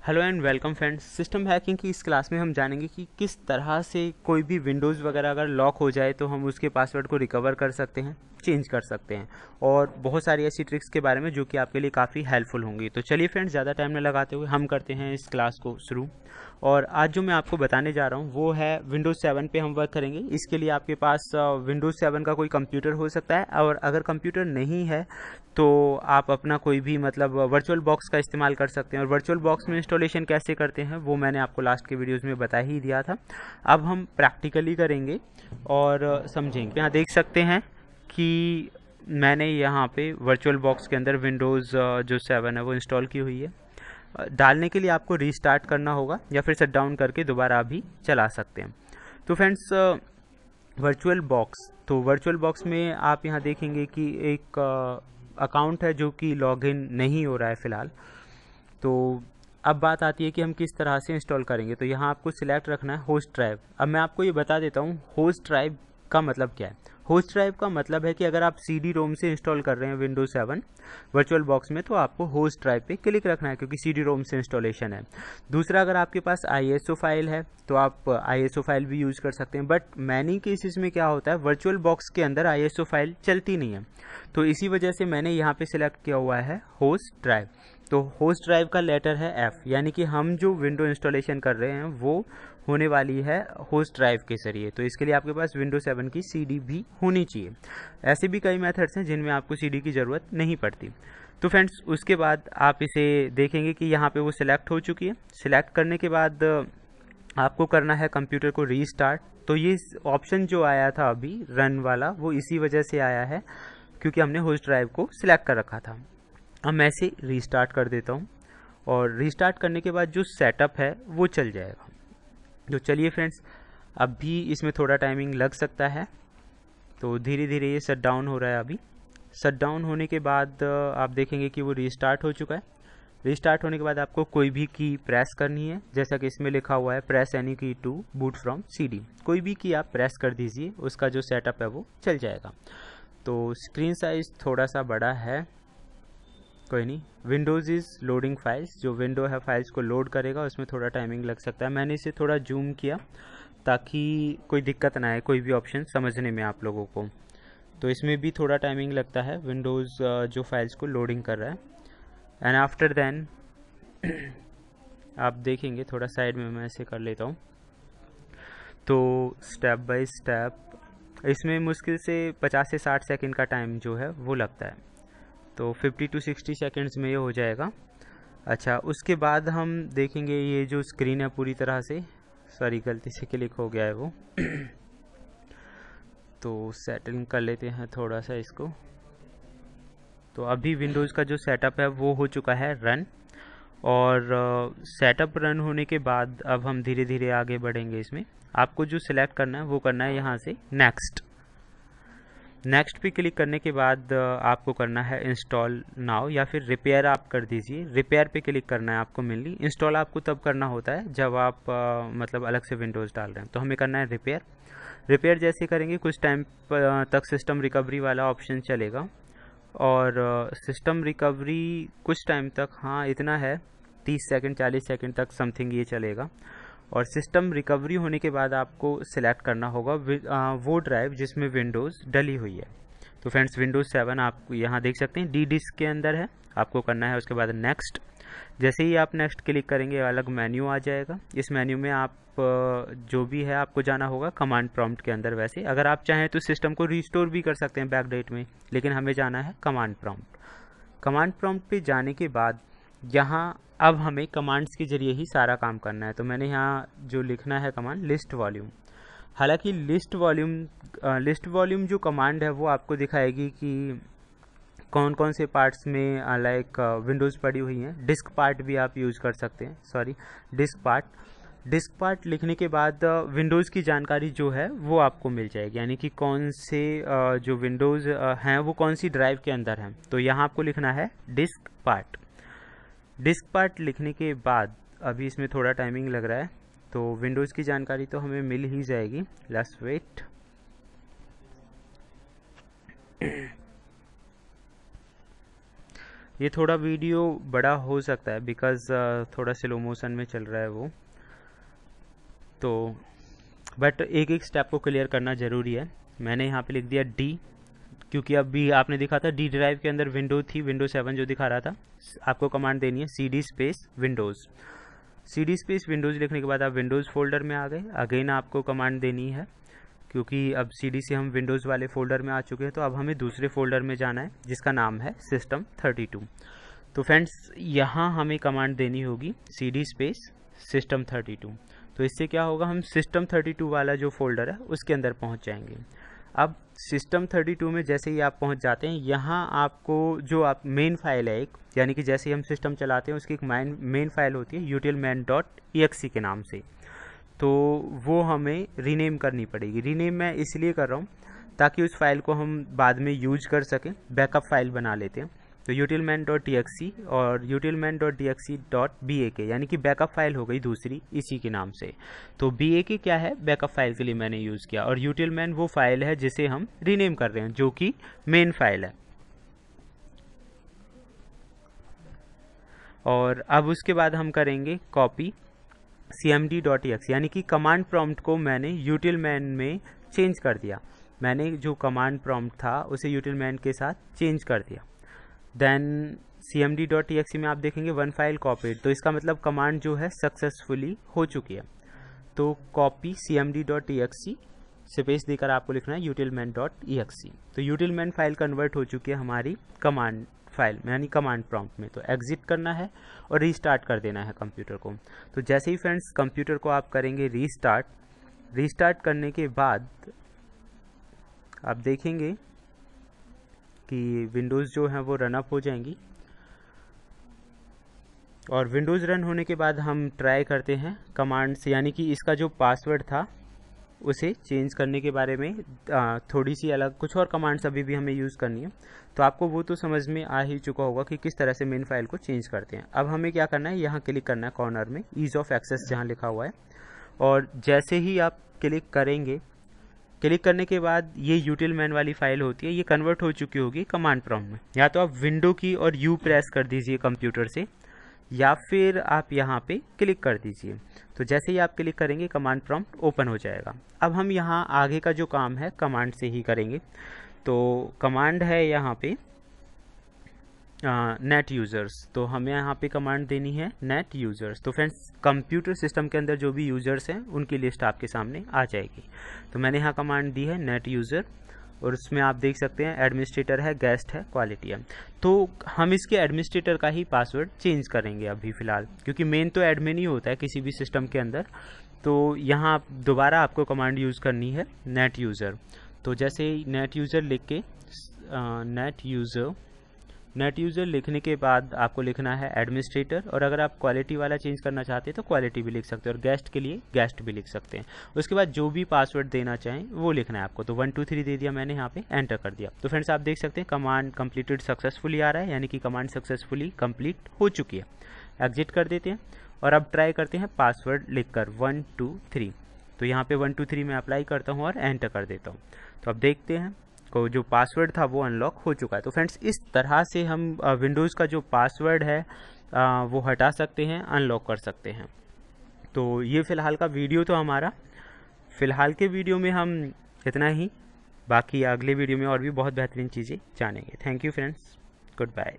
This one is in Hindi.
Hello and welcome friends. System hacking की इस क्लास में हम जानेंगे कि किस तरह से कोई भी विंडोज़ वगैरह अगर लॉक हो जाए तो हम उसके पासवर्ड को रिकवर कर सकते हैं, चेंज कर सकते हैं और बहुत सारी ऐसी ट्रिक्स के बारे में जो कि आपके लिए काफ़ी हेल्पफुल होंगी। तो चलिए फ्रेंड्स, ज़्यादा टाइम न लगाते हुए हम करते हैं इस क्लास को शुरू। और आज जो मैं आपको बताने जा रहा हूँ वो है विंडोज़ 7 पे हम वर्क करेंगे। इसके लिए आपके पास विंडोज़ 7 का कोई कंप्यूटर हो सकता है, और अगर कंप्यूटर नहीं है तो आप अपना कोई भी वर्चुअल बॉक्स का इस्तेमाल कर सकते हैं। और वर्चुअल बॉक्स में इंस्टॉलेशन कैसे करते हैं वो मैंने आपको लास्ट के वीडियोस में बता ही दिया था। अब हम प्रैक्टिकली करेंगे और समझेंगे। यहाँ देख सकते हैं कि मैंने यहाँ पे वर्चुअल बॉक्स के अंदर विंडोज़ जो 7 है वो इंस्टॉल की हुई है। डालने के लिए आपको रीस्टार्ट करना होगा या फिर शट डाउन करके दोबारा भी चला सकते हैं। तो फ्रेंड्स, वर्चुअल बॉक्स, तो वर्चुअल बॉक्स में आप यहाँ देखेंगे कि एक अकाउंट है जो कि लॉगिन नहीं हो रहा है फ़िलहाल। तो अब बात आती है कि हम किस तरह से इंस्टॉल करेंगे। तो यहाँ आपको सिलेक्ट रखना है होस्ट ड्राइव। अब मैं आपको ये बता देता हूँ होस्ट ड्राइव का मतलब क्या है। होस्ट ड्राइव का मतलब है कि अगर आप CD रोम से इंस्टॉल कर रहे हैं विंडोज 7 वर्चुअल बॉक्स में तो आपको होस्ट ड्राइव पे क्लिक रखना है, क्योंकि CD रोम से इंस्टॉलेशन है। दूसरा, अगर आपके पास ISO फाइल है तो आप ISO फाइल भी यूज़ कर सकते हैं, बट मैनी केसेस में क्या होता है वर्चुअल बॉक्स के अंदर ISO फाइल चलती नहीं है। तो इसी वजह से मैंने यहाँ पे सिलेक्ट किया हुआ है होस्ट ड्राइव। तो होस्ट ड्राइव का लेटर है F, यानी कि हम जो विंडो इंस्टॉलेशन कर रहे हैं वो होने वाली है होस्ट ड्राइव के जरिए। तो इसके लिए आपके पास विंडो 7 की CD भी होनी चाहिए। ऐसे भी कई मेथड्स हैं जिनमें आपको CD की ज़रूरत नहीं पड़ती। तो फ्रेंड्स, उसके बाद आप इसे देखेंगे कि यहाँ पे वो सिलेक्ट हो चुकी है। सिलेक्ट करने के बाद आपको करना है कंप्यूटर को रीस्टार्ट। तो ये ऑप्शन जो आया था अभी रन वाला वो इसी वजह से आया है क्योंकि हमने होस्ट ड्राइव को सिलेक्ट कर रखा था। अब मैं इसे रीस्टार्ट कर देता हूँ और रीस्टार्ट करने के बाद जो सेटअप है वो चल जाएगा। तो चलिए फ्रेंड्स, अभी इसमें थोड़ा टाइमिंग लग सकता है, तो धीरे धीरे ये शट डाउन हो रहा है। अभी शट डाउन होने के बाद आप देखेंगे कि वो रीस्टार्ट हो चुका है। रीस्टार्ट होने के बाद आपको कोई भी की प्रेस करनी है, जैसा कि इसमें लिखा हुआ है प्रेस एनी की टू बूट फ्रॉम CD। कोई भी की आप प्रेस कर दीजिए, उसका जो सेटअप है वो चल जाएगा। तो स्क्रीन साइज थोड़ा सा बड़ा है, कोई नहीं। विंडोज़ इज़ लोडिंग फाइल्स, जो विंडो है फाइल्स को लोड करेगा, उसमें थोड़ा टाइमिंग लग सकता है। मैंने इसे थोड़ा जूम किया ताकि कोई दिक्कत ना आए कोई भी ऑप्शन समझने में आप लोगों को। तो इसमें भी थोड़ा टाइमिंग लगता है, विंडोज़ जो फाइल्स को लोडिंग कर रहा है। एंड आफ्टर देन आप देखेंगे, थोड़ा साइड में मैं ऐसे कर लेता हूँ। तो स्टेप बाय स्टेप इसमें मुश्किल से 50 से 60 सेकंड का टाइम जो है वो लगता है। तो 50 to 60 सेकेंड्स में ये हो जाएगा। अच्छा, उसके बाद हम देखेंगे ये जो स्क्रीन है पूरी तरह से, सॉरी गलती से क्लिक हो गया है वो तो सेटिंग कर लेते हैं थोड़ा सा इसको। तो अभी विंडोज़ का जो सेटअप है वो हो चुका है रन, और सेटअप रन होने के बाद अब हम धीरे धीरे आगे बढ़ेंगे। इसमें आपको जो सिलेक्ट करना है वो करना है यहाँ से नेक्स्ट। नेक्स्ट पे क्लिक करने के बाद आपको करना है इंस्टॉल नाउ, या फिर रिपेयर आप कर दीजिए। रिपेयर पे क्लिक करना है आपको मेनली। इंस्टॉल आपको तब करना होता है जब आप अलग से विंडोज़ डाल रहे हैं। तो हमें करना है रिपेयर। रिपेयर जैसे करेंगे कुछ टाइम तक सिस्टम रिकवरी वाला ऑप्शन चलेगा, और सिस्टम रिकवरी कुछ टाइम तक, हाँ इतना है, 30 सेकंड 40 सेकंड तक समथिंग ये चलेगा। और सिस्टम रिकवरी होने के बाद आपको सिलेक्ट करना होगा वो ड्राइव जिसमें विंडोज़ डली हुई है। तो फ्रेंड्स, विंडोज़ 7 आप यहाँ देख सकते हैं डी डिस्क के अंदर है, आपको करना है। उसके बाद नेक्स्ट। जैसे ही आप नेक्स्ट क्लिक करेंगे अलग मेन्यू आ जाएगा। इस मेन्यू में आप जो भी है आपको जाना होगा कमांड प्रॉम्प्ट के अंदर। वैसे अगर आप चाहें तो सिस्टम को रिस्टोर भी कर सकते हैं बैक डेट में, लेकिन हमें जाना है कमांड प्रॉम्प्ट। कमांड प्रॉम्प्ट पे जाने के बाद यहाँ अब हमें कमांड्स के जरिए ही सारा काम करना है। तो मैंने यहाँ जो लिखना है कमांड लिस्ट वॉल्यूम। हालांकि लिस्ट वॉल्यूम जो कमांड है वो आपको दिखाएगी कि कौन कौन से पार्ट्स में विंडोज़ पड़ी हुई हैं। डिस्क पार्ट भी आप यूज़ कर सकते हैं, सॉरी डिस्क पार्ट लिखने के बाद विंडोज़ की जानकारी जो है वो आपको मिल जाएगी, यानी कि कौन से जो विंडोज़ हैं वो कौन सी ड्राइव के अंदर हैं। तो यहाँ आपको लिखना है डिस्क पार्ट। डिस्क पार्ट लिखने के बाद अभी इसमें थोड़ा टाइमिंग लग रहा है, तो विंडोज़ की जानकारी तो हमें मिल ही जाएगी। Let's wait. ये थोड़ा वीडियो बड़ा हो सकता है बिकॉज़ थोड़ा स्लो मोशन में चल रहा है वो, तो बट एक एक स्टेप को क्लियर करना ज़रूरी है। मैंने यहाँ पे लिख दिया डी, क्योंकि अभी आपने दिखा था डी ड्राइव के अंदर विंडो थी, विंडो 7 जो दिखा रहा था। आपको कमांड देनी है cd space Windows. cd space Windows लिखने के बाद आप विंडोज़ फोल्डर में आ गए। अगेन आपको कमांड देनी है, क्योंकि अब cd से हम विंडोज़ वाले फोल्डर में आ चुके हैं, तो अब हमें दूसरे फोल्डर में जाना है जिसका नाम है system32। तो फ्रेंड्स यहाँ हमें कमांड देनी होगी cd स्पेस system32। तो इससे क्या होगा, हम system32 वाला जो फोल्डर है उसके अंदर पहुँच जाएंगे। अब system32 में जैसे ही आप पहुंच जाते हैं, यहाँ आपको जो आप मेन फाइल है एक, यानी कि जैसे ही हम सिस्टम चलाते हैं उसकी एक मेन फाइल होती है utilman.exe के नाम से, तो वो हमें रीनेम करनी पड़ेगी। रीनेम मैं इसलिए कर रहा हूँ ताकि उस फाइल को हम बाद में यूज कर सकें, बैकअप फाइल बना लेते हैं। तो utilman.exe और utilman.exe.bak यानी कि बैकअप फाइल हो गई दूसरी इसी के नाम से। तो bak क्या है, बैकअप फाइल के लिए मैंने यूज़ किया, और utilman वो फाइल है जिसे हम रीनेम कर रहे हैं जो कि मेन फाइल है। और अब उसके बाद हम करेंगे कॉपी cmd.exe, यानी कि कमांड प्रॉम्प्ट को मैंने utilman में चेंज कर दिया। मैंने जो कमांड प्रॉम्प्ट था उसे utilman के साथ चेंज कर दिया। देन cmd.exe में आप देखेंगे वन फाइल कॉपीड, तो इसका मतलब कमांड जो है सक्सेसफुली हो चुकी है। तो कॉपी cmd.exe स्पेस देकर आपको लिखना है utilman.exe। तो utilman फाइल कन्वर्ट हो चुकी है हमारी कमांड फाइल में, यानी कमांड प्रॉम्प्ट में। तो एग्जिट करना है और रीस्टार्ट कर देना है कंप्यूटर को। तो जैसे ही फ्रेंड्स कंप्यूटर को आप करेंगे रीस्टार्ट करने के बाद आप देखेंगे कि विंडोज़ जो है वो रन अप हो जाएंगी। और विंडोज़ रन होने के बाद हम ट्राई करते हैं कमांड से, यानी कि इसका जो पासवर्ड था उसे चेंज करने के बारे में थोड़ी सी अलग कुछ और कमांड्स अभी भी हमें यूज़ करनी है। तो आपको वो तो समझ में आ ही चुका होगा कि किस तरह से मेन फाइल को चेंज करते हैं। अब हमें क्या करना है, यहाँ क्लिक करना है कॉर्नर में ईज़ ऑफ एक्सेस जहाँ लिखा हुआ है, और जैसे ही आप क्लिक करेंगे, क्लिक करने के बाद ये utilman वाली फाइल होती है, ये कन्वर्ट हो चुकी होगी कमांड प्रॉम्प्ट में। या तो आप विंडो की और U प्रेस कर दीजिए कंप्यूटर से, या फिर आप यहाँ पे क्लिक कर दीजिए। तो जैसे ही आप क्लिक करेंगे कमांड प्रॉम्प्ट ओपन हो जाएगा। अब हम यहाँ आगे का जो काम है कमांड से ही करेंगे। तो कमांड है यहाँ पे नेट यूज़र्स, तो हमें यहाँ पे कमांड देनी है नेट यूज़र्स। तो फ्रेंड्स कंप्यूटर सिस्टम के अंदर जो भी यूज़र्स हैं उनकी लिस्ट आपके सामने आ जाएगी। तो मैंने यहाँ कमांड दी है नेट यूज़र, और उसमें आप देख सकते हैं एडमिनिस्ट्रेटर है, गेस्ट है, क्वालिटी है। तो हम इसके एडमिनिस्ट्रेटर का ही पासवर्ड चेंज करेंगे अभी फ़िलहाल, क्योंकि मेन तो एडमिन ही होता है किसी भी सिस्टम के अंदर। तो यहाँ दोबारा आपको कमांड यूज़ करनी है नेट यूज़र। तो जैसे नेट यूज़र लिख के नेट यूज़र लिखने के बाद आपको लिखना है एडमिनिस्ट्रेटर, और अगर आप क्वालिटी वाला चेंज करना चाहते हैं तो क्वालिटी भी लिख सकते हैं, और गेस्ट के लिए गेस्ट भी लिख सकते हैं। उसके बाद जो भी पासवर्ड देना चाहें वो लिखना है आपको। तो 1 2 3 दे दिया मैंने, यहाँ पे एंटर कर दिया। तो फ्रेंड्स आप देख सकते हैं कमांड कंप्लीटेड सक्सेसफुली आ रहा है, यानी कि कमांड सक्सेसफुली कंप्लीट हो चुकी है। एग्जिट कर देते हैं और अब ट्राई करते हैं पासवर्ड लिखकर 1 2 3। तो यहाँ पे 1 2 3 मैं अप्लाई करता हूँ और एंटर कर देता हूँ। तो अब देखते हैं को जो पासवर्ड था वो अनलॉक हो चुका है। तो फ्रेंड्स इस तरह से हम विंडोज़ का जो पासवर्ड है वो हटा सकते हैं, अनलॉक कर सकते हैं। तो ये फ़िलहाल का वीडियो तो हमारा, फ़िलहाल के वीडियो में हम इतना ही, बाकी अगले वीडियो में और भी बहुत बेहतरीन चीज़ें जानेंगे। Thank you friends, good bye.